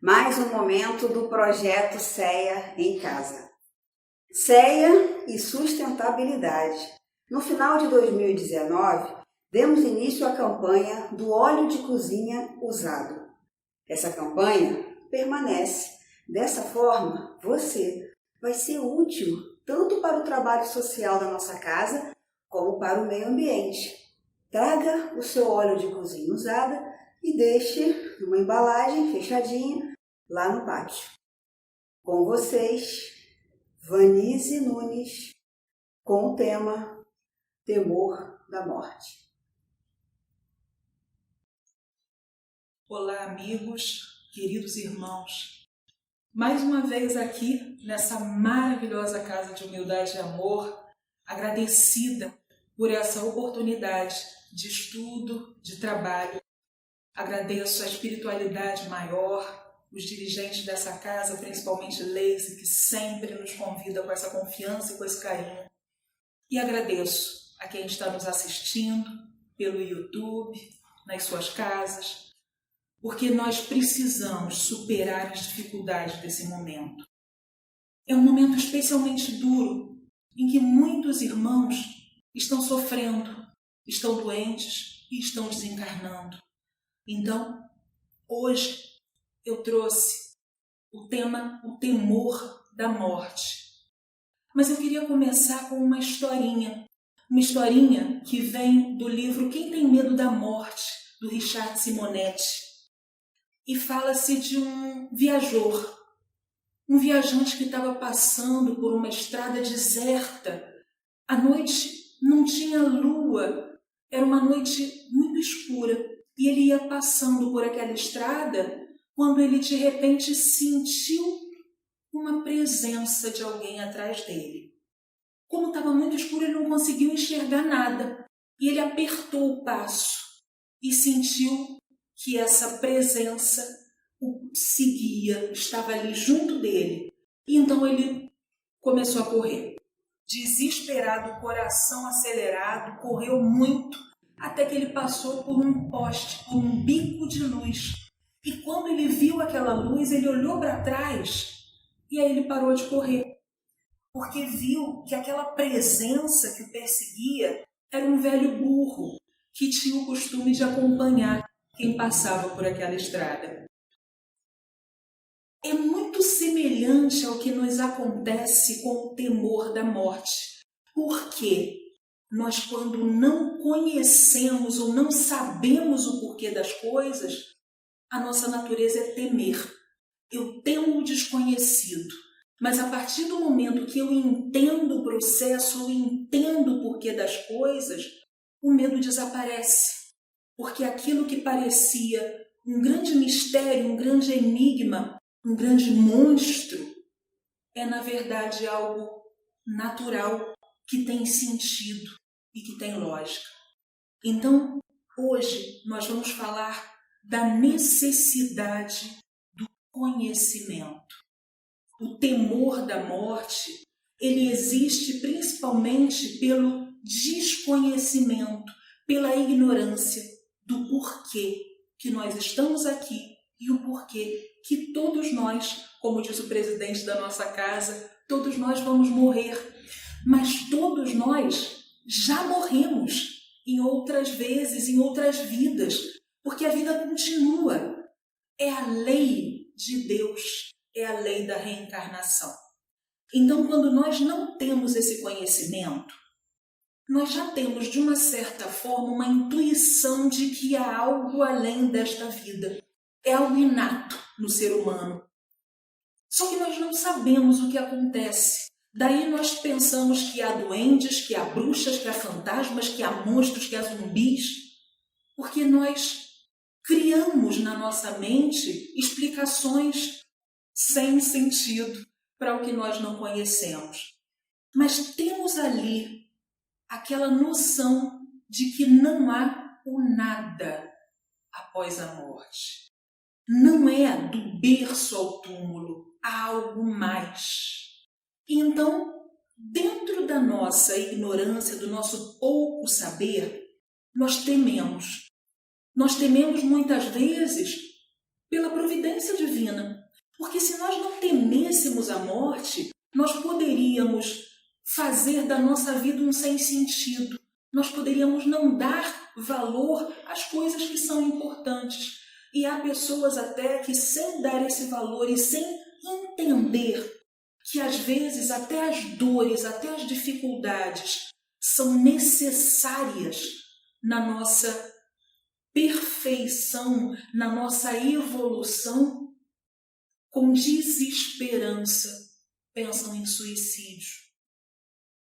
Mais um momento do projeto CEA em Casa. CEA e sustentabilidade. No final de 2019, demos início à campanha do óleo de cozinha usado. Essa campanha permanece. Dessa forma, você vai ser útil tanto para o trabalho social da nossa casa, como para o meio ambiente. Traga o seu óleo de cozinha usada e deixe numa embalagem fechadinha lá no pátio. Com vocês, Vanise Nunes, com o tema Temor da Morte. Olá, amigos, queridos irmãos. Mais uma vez aqui nessa maravilhosa casa de humildade e amor, agradecida por essa oportunidade de estudo, de trabalho. Agradeço a espiritualidade maior, os dirigentes dessa casa, principalmente Leise, que sempre nos convida com essa confiança e com esse carinho. E agradeço a quem está nos assistindo pelo YouTube, nas suas casas, porque nós precisamos superar as dificuldades desse momento. É um momento especialmente duro, em que muitos irmãos estão sofrendo, estão doentes e estão desencarnando. Então, hoje eu trouxe o tema, o temor da morte. Mas eu queria começar com uma historinha que vem do livro Quem Tem Medo da Morte, do Richard Simonetti. E fala-se de um viajor, um viajante que estava passando por uma estrada deserta. A noite não tinha lua, era uma noite muito escura. E ele ia passando por aquela estrada quando ele de repente sentiu uma presença de alguém atrás dele. Como estava muito escuro, ele não conseguiu enxergar nada. E ele apertou o passo e sentiu que essa presença o seguia, estava ali junto dele. E então ele começou a correr. Desesperado, coração acelerado, correu muito, até que ele passou por um poste, por um bico de luz. E quando ele viu aquela luz, ele olhou para trás e aí ele parou de correr. Porque viu que aquela presença que o perseguia era um velho burro que tinha o costume de acompanhar quem passava por aquela estrada. É muito semelhante ao que nos acontece com o temor da morte. Por quê? Nós, quando não conhecemos ou não sabemos o porquê das coisas, a nossa natureza é temer. Eu temo o desconhecido. Mas a partir do momento que eu entendo o processo, eu entendo o porquê das coisas, o medo desaparece. Porque aquilo que parecia um grande mistério, um grande enigma, um grande monstro, é na verdade algo natural, que tem sentido e que tem lógica. Então, hoje nós vamos falar da necessidade do conhecimento. O temor da morte, ele existe principalmente pelo desconhecimento, pela ignorância do porquê que nós estamos aqui e o porquê que todos nós, como diz o presidente da nossa casa, todos nós vamos morrer. Mas todos nós já morremos em outras vezes, em outras vidas, porque a vida continua. É a lei de Deus, é a lei da reencarnação. Então, quando nós não temos esse conhecimento, nós já temos, de uma certa forma, uma intuição de que há algo além desta vida. É algo inato no ser humano. Só que nós não sabemos o que acontece. Daí nós pensamos que há duendes, que há bruxas, que há fantasmas, que há monstros, que há zumbis, porque nós criamos na nossa mente explicações sem sentido para o que nós não conhecemos. Mas temos ali aquela noção de que não há o nada após a morte. Não é do berço ao túmulo, há algo mais. Então, dentro da nossa ignorância, do nosso pouco saber, nós tememos. Nós tememos muitas vezes pela providência divina. Porque se nós não temêssemos a morte, nós poderíamos fazer da nossa vida um sem sentido. Nós poderíamos não dar valor às coisas que são importantes. E há pessoas até que, sem dar esse valor e sem entender que às vezes até as dores, até as dificuldades são necessárias na nossa perfeição, na nossa evolução, com desesperança, pensam em suicídio.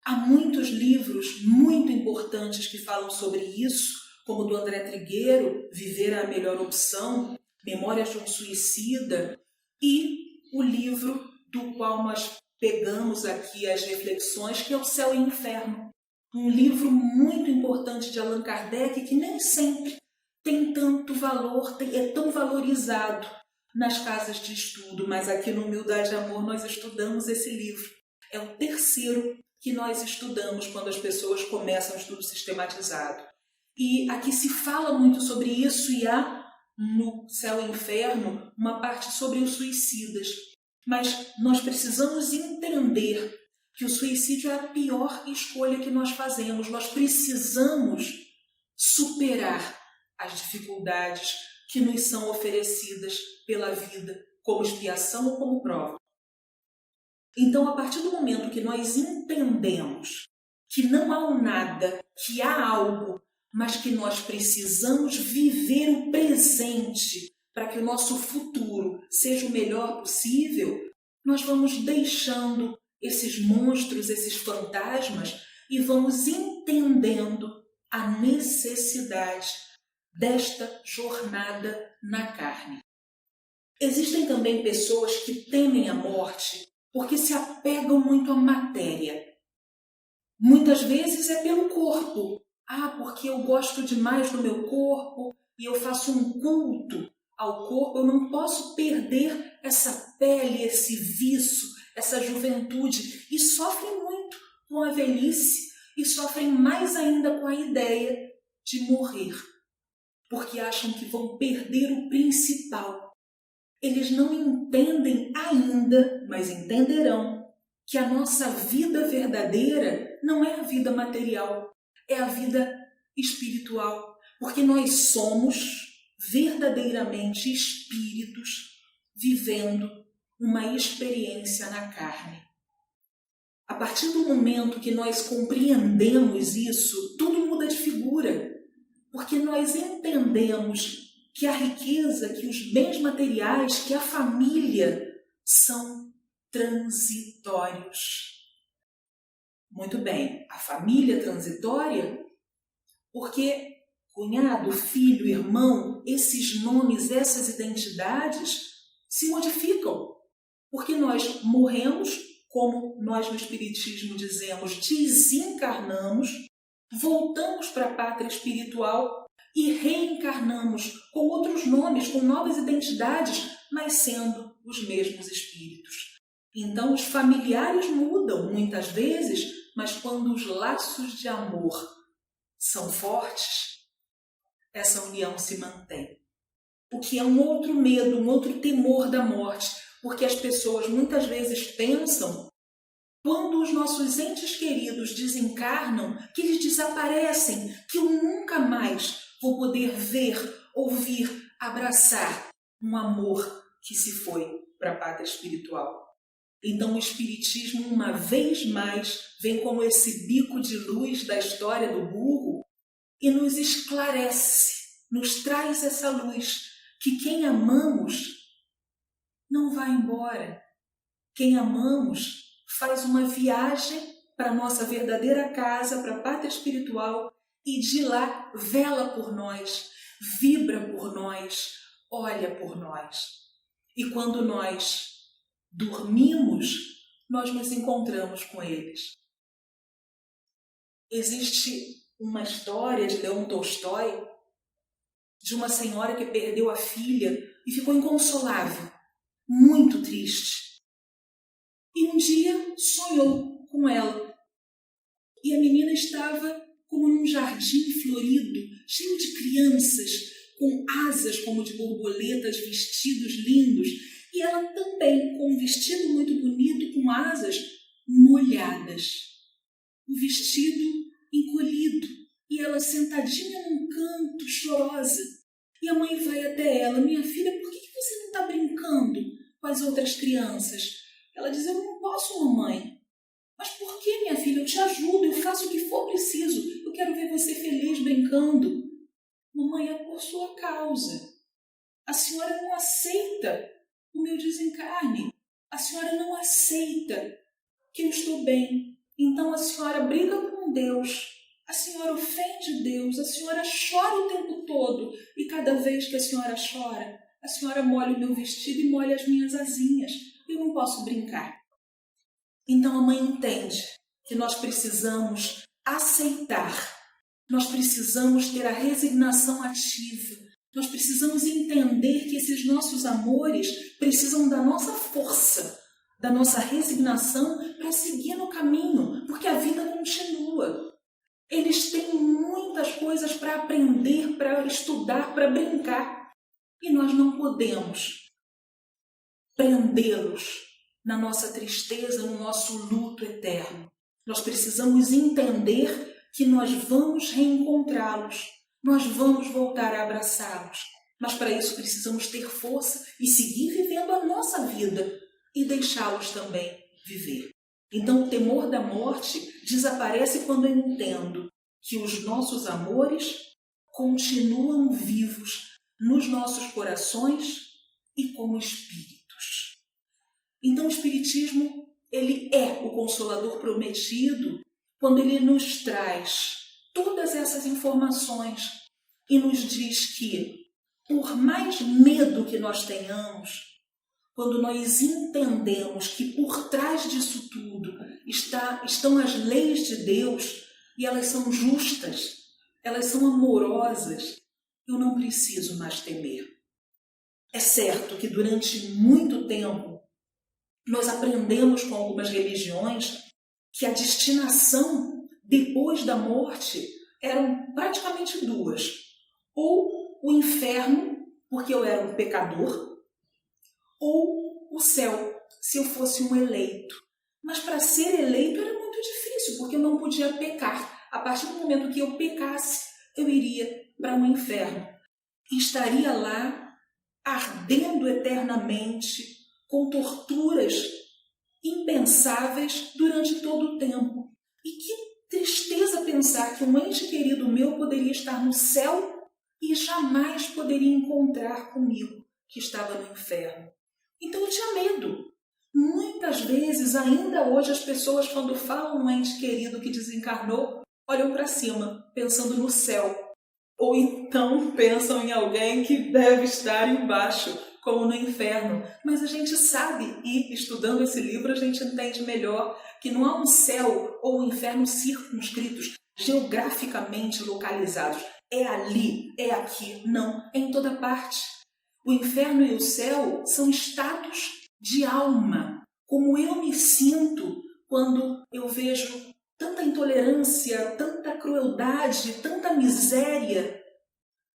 Há muitos livros muito importantes que falam sobre isso, como o do André Trigueiro, Viver é a Melhor Opção, Memórias de um Suicida, e o livro do qual nós pegamos aqui as reflexões, que é O Céu e o Inferno. Um livro muito importante de Allan Kardec, que nem sempre tem tanto valor, é tão valorizado nas casas de estudo, mas aqui no Humildade e Amor nós estudamos esse livro. É o terceiro que nós estudamos quando as pessoas começam o estudo sistematizado. E aqui se fala muito sobre isso, e há no Céu e Inferno uma parte sobre os suicidas. Mas nós precisamos entender que o suicídio é a pior escolha que nós fazemos. Nós precisamos superar as dificuldades que nos são oferecidas pela vida, como expiação ou como prova. Então, a partir do momento que nós entendemos que não há um nada, que há algo, mas que nós precisamos viver o presente para que o nosso futuro seja o melhor possível, nós vamos deixando esses monstros, esses fantasmas, e vamos entendendo a necessidade desta jornada na carne. Existem também pessoas que temem a morte porque se apegam muito à matéria. Muitas vezes é pelo corpo. Porque eu gosto demais do meu corpo e eu faço um culto ao corpo, eu não posso perder essa pele, esse viço, essa juventude. E sofrem muito com a velhice e sofrem mais ainda com a ideia de morrer, porque acham que vão perder o principal. Eles não entendem ainda, mas entenderão, que a nossa vida verdadeira não é a vida material, é a vida espiritual, porque nós somos verdadeiramente espíritos vivendo uma experiência na carne. A partir do momento que nós compreendemos isso, tudo muda de figura, porque nós entendemos que a riqueza, que os bens materiais, que a família são transitórios. Muito bem, a família transitória, porque cunhado, filho, irmão, esses nomes, essas identidades se modificam, porque nós morremos, como nós no Espiritismo dizemos, desencarnamos, voltamos para a pátria espiritual e reencarnamos com outros nomes, com novas identidades, mas sendo os mesmos espíritos. Então, os familiares mudam muitas vezes, mas quando os laços de amor são fortes, essa união se mantém. O que é um outro medo, um outro temor da morte, porque as pessoas muitas vezes pensam, quando os nossos entes queridos desencarnam, que eles desaparecem, que eu nunca mais vou poder ver, ouvir, abraçar um amor que se foi para a pátria espiritual. Então o Espiritismo, uma vez mais, vem como esse bico de luz da história do burro e nos esclarece, nos traz essa luz, que quem amamos não vai embora. Quem amamos faz uma viagem para a nossa verdadeira casa, para a pátria espiritual, e de lá vela por nós, vibra por nós, olha por nós. E quando nós dormimos, nós nos encontramos com eles. Existe uma história de Leon Tolstói, de uma senhora que perdeu a filha e ficou inconsolável, muito triste. E um dia sonhou com ela. E a menina estava como num jardim florido, cheio de crianças, com asas como de borboletas, vestidos lindos. E ela também, com um vestido muito bonito, com asas molhadas. O vestido encolhido. E ela sentadinha num canto, chorosa. E a mãe vai até ela: minha filha, por que você não está brincando com as outras crianças? Ela diz: eu não posso, mamãe. Mas por que, minha filha? Eu te ajudo, eu faço o que for preciso. Eu quero ver você feliz brincando. Mamãe, é por sua causa. A senhora não aceita o meu desencarne. A senhora não aceita que eu estou bem. Então a senhora briga com Deus. A senhora ofende Deus. A senhora chora o tempo todo. E cada vez que a senhora chora, a senhora molha o meu vestido e molha as minhas asinhas. Eu não posso brincar. Então a mãe entende que nós precisamos aceitar. Nós precisamos ter a resignação ativa. Nós precisamos entender que esses nossos amores precisam da nossa força, da nossa resignação para seguir no caminho, porque a vida continua. Eles têm muitas coisas para aprender, para estudar, para brincar. E nós não podemos prendê-los na nossa tristeza, no nosso luto eterno. Nós precisamos entender que nós vamos reencontrá-los, nós vamos voltar a abraçá-los. Mas para isso precisamos ter força e seguir vivendo a nossa vida e deixá-los também viver. Então o temor da morte desaparece quando eu entendo que os nossos amores continuam vivos nos nossos corações e como espíritos. Então o Espiritismo, ele é o Consolador prometido quando ele nos traz todas essas informações e nos diz que, por mais medo que nós tenhamos, quando nós entendemos que por trás disso tudo estão as leis de Deus e elas são justas, elas são amorosas, eu não preciso mais temer. É certo que durante muito tempo nós aprendemos com algumas religiões que a destinação depois da morte eram praticamente duas. Ou o inferno, porque eu era um pecador, ou o céu, se eu fosse um eleito. Mas para ser eleito era muito difícil, porque eu não podia pecar. A partir do momento que eu pecasse, eu iria para um inferno. E estaria lá ardendo eternamente, com torturas impensáveis durante todo o tempo. E que tristeza pensar que um ente querido meu poderia estar no céu e jamais poderia encontrar comigo, que estava no inferno. Então eu tinha medo. Muitas vezes, ainda hoje, as pessoas, quando falam um ente querido que desencarnou, olham para cima, pensando no céu. Ou então pensam em alguém que deve estar embaixo, como no inferno. Mas a gente sabe, e estudando esse livro a gente entende melhor, que não há um céu ou um inferno circunscritos, geograficamente localizados. É ali, é aqui, não, é em toda parte. O inferno e o céu são estados de alma. Como eu me sinto quando eu vejo tanta intolerância, tanta crueldade, tanta miséria,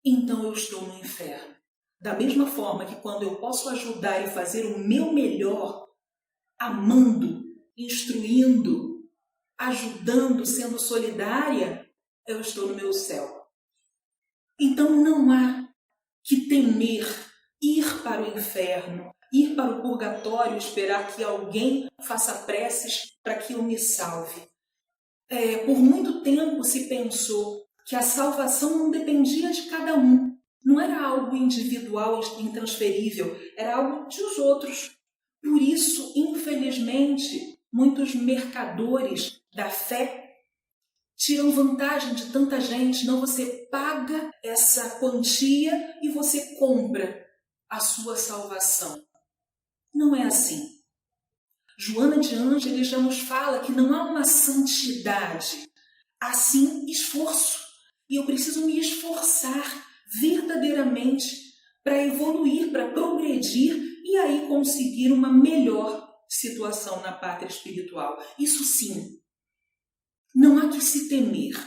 então eu estou no inferno. Da mesma forma que quando eu posso ajudar e fazer o meu melhor, amando, instruindo, ajudando, sendo solidária, eu estou no meu céu. Então não há que temer ir para o inferno, ir para o purgatório, esperar que alguém faça preces para que eu me salve. Por muito tempo se pensou que a salvação não dependia de cada um. Não era algo individual, intransferível, era algo dos outros. Por isso, infelizmente, muitos mercadores da fé tiram vantagem de tanta gente. Não, você paga essa quantia e você compra a sua salvação. Não é assim. Joana de Ângeles já nos fala que não há uma santidade, há sim esforço. E eu preciso me esforçar verdadeiramente para evoluir, para progredir e aí conseguir uma melhor situação na pátria espiritual. Isso sim, não há que se temer,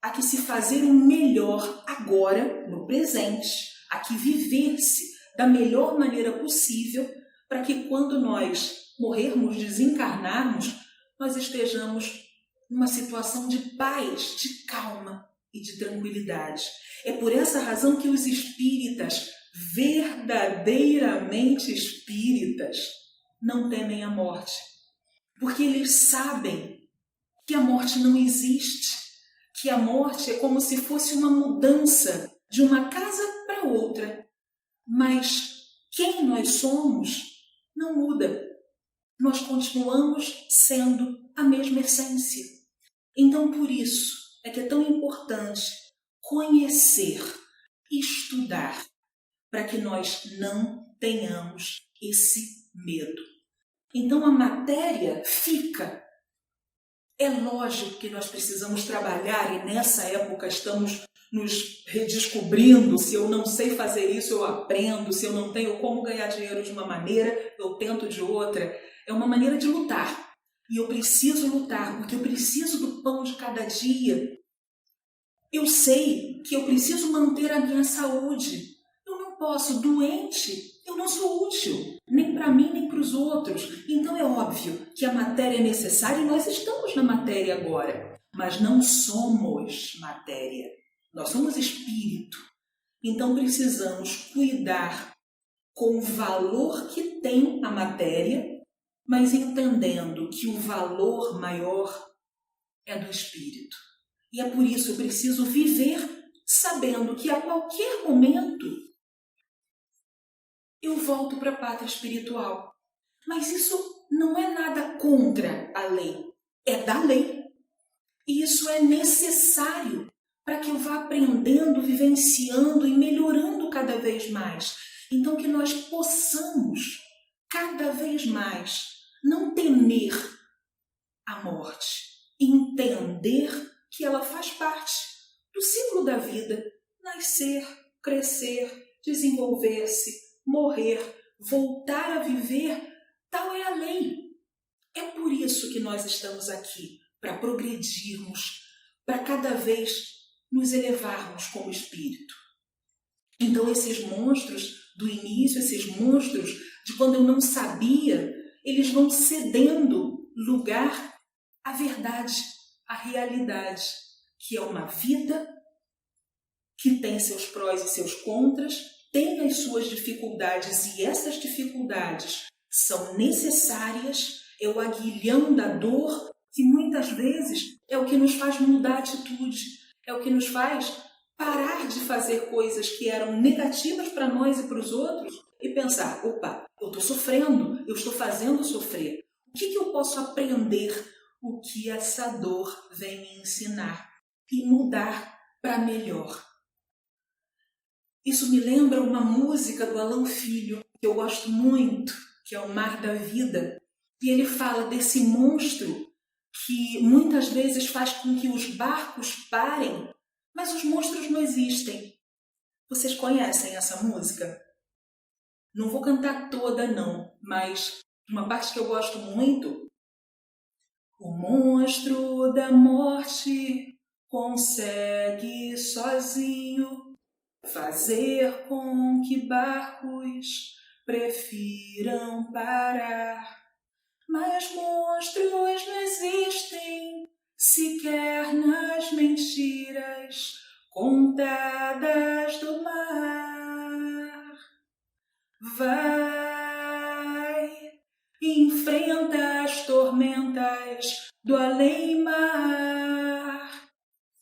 há que se fazer o melhor agora, no presente, há que viver-se da melhor maneira possível para que quando nós morrermos, desencarnarmos, nós estejamos numa situação de paz, de calma e de tranquilidade. É por essa razão que os espíritas, verdadeiramente espíritas, não temem a morte. Porque eles sabem que a morte não existe, que a morte é como se fosse uma mudança de uma casa para outra. Mas quem nós somos não muda. Nós continuamos sendo a mesma essência. Então, por isso é que é tão importante conhecer, estudar, para que nós não tenhamos esse medo. Então, a matéria fica. É lógico que nós precisamos trabalhar e nessa época estamos nos redescobrindo. Se eu não sei fazer isso, eu aprendo. Se eu não tenho como ganhar dinheiro de uma maneira, eu tento de outra. É uma maneira de lutar. E eu preciso lutar, porque eu preciso do pão de cada dia. Eu sei que eu preciso manter a minha saúde. Eu não posso, doente, eu não sou útil, nem para mim, nem para os outros. Então é óbvio que a matéria é necessária e nós estamos na matéria agora. Mas não somos matéria. Nós somos espírito. Então precisamos cuidar com o valor que tem a matéria, mas entendendo que o valor maior é do espírito. E é por isso que eu preciso viver sabendo que a qualquer momento eu volto para a pátria espiritual. Mas isso não é nada contra a lei, é da lei. E isso é necessário para que eu vá aprendendo, vivenciando e melhorando cada vez mais. Então que nós possamos cada vez mais não temer a morte, entender que ela faz parte do ciclo da vida, nascer, crescer, desenvolver-se, morrer, voltar a viver, tal é a lei. É por isso que nós estamos aqui, para progredirmos, para cada vez nos elevarmos como espírito. Então esses monstros do início, esses monstros de quando eu não sabia, eles vão cedendo lugar à verdade, à realidade, que é uma vida que tem seus prós e seus contras, tem as suas dificuldades e essas dificuldades são necessárias, é o aguilhão da dor que muitas vezes é o que nos faz mudar a atitude, é o que nos faz parar de fazer coisas que eram negativas para nós e para os outros e pensar, opa, eu estou sofrendo, eu estou fazendo sofrer. O que eu posso aprender? O que essa dor vem me ensinar e mudar para melhor. Isso me lembra uma música do Alan Filho, que eu gosto muito, que é O Mar da Vida. E ele fala desse monstro que muitas vezes faz com que os barcos parem, mas os monstros não existem. Vocês conhecem essa música? Não vou cantar toda não, mas uma parte que eu gosto muito. O monstro da morte consegue sozinho fazer com que barcos prefiram parar. Mas monstros não existem sequer nas mentiras contadas do mar. Vai, enfrenta as tormentas do além-mar,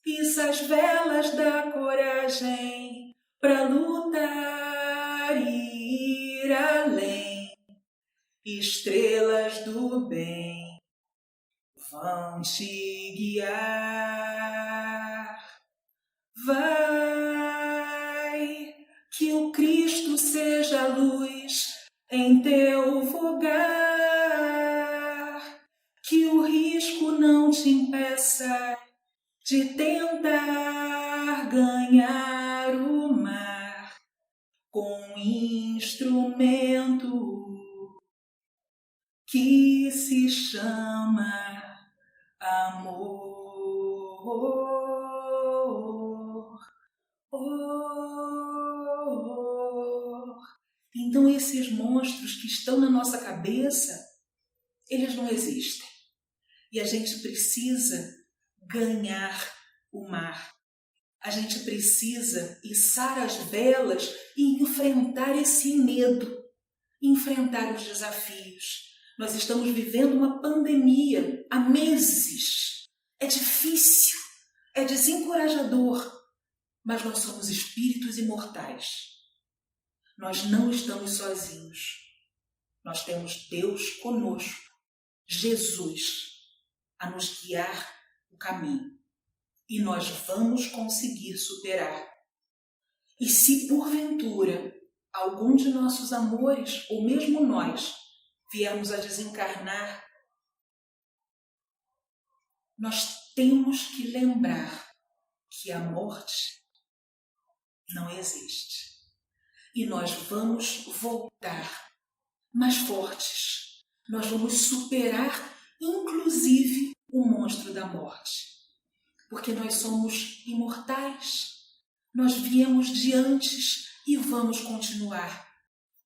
pisa as velas da coragem pra lutar e ir além. Estrelas do bem vão te guiar. Vai, que o Cristo seja a luz em teu vogar, que o risco não te impeça de tentar ganhar o mar com um instrumento que se chama amor. Então esses monstros que estão na nossa cabeça, eles não existem. E a gente precisa ganhar o mar. A gente precisa içar as velas e enfrentar esse medo, enfrentar os desafios. Nós estamos vivendo uma pandemia há meses. É difícil, é desencorajador, mas nós somos espíritos imortais. Nós não estamos sozinhos. Nós temos Deus conosco, Jesus, a nos guiar o caminho. E nós vamos conseguir superar. E se porventura algum de nossos amores, ou mesmo nós, viermos a desencarnar, nós temos que lembrar que a morte não existe. E nós vamos voltar mais fortes. Nós vamos superar, inclusive, o monstro da morte. Porque nós somos imortais. Nós viemos de antes e vamos continuar.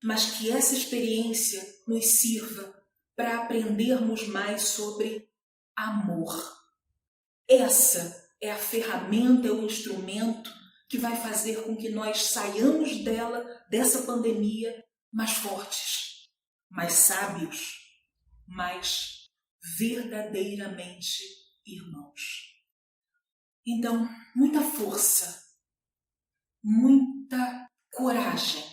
Mas que essa experiência nos sirva para aprendermos mais sobre amor. Essa é a ferramenta, é o instrumento que vai fazer com que nós saiamos dessa pandemia, mais fortes, mais sábios, mais verdadeiramente irmãos. Então, muita força, muita coragem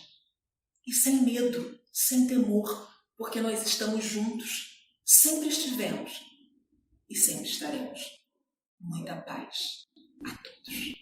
e sem medo, sem temor, porque nós estamos juntos, sempre estivemos e sempre estaremos. Muita paz a todos.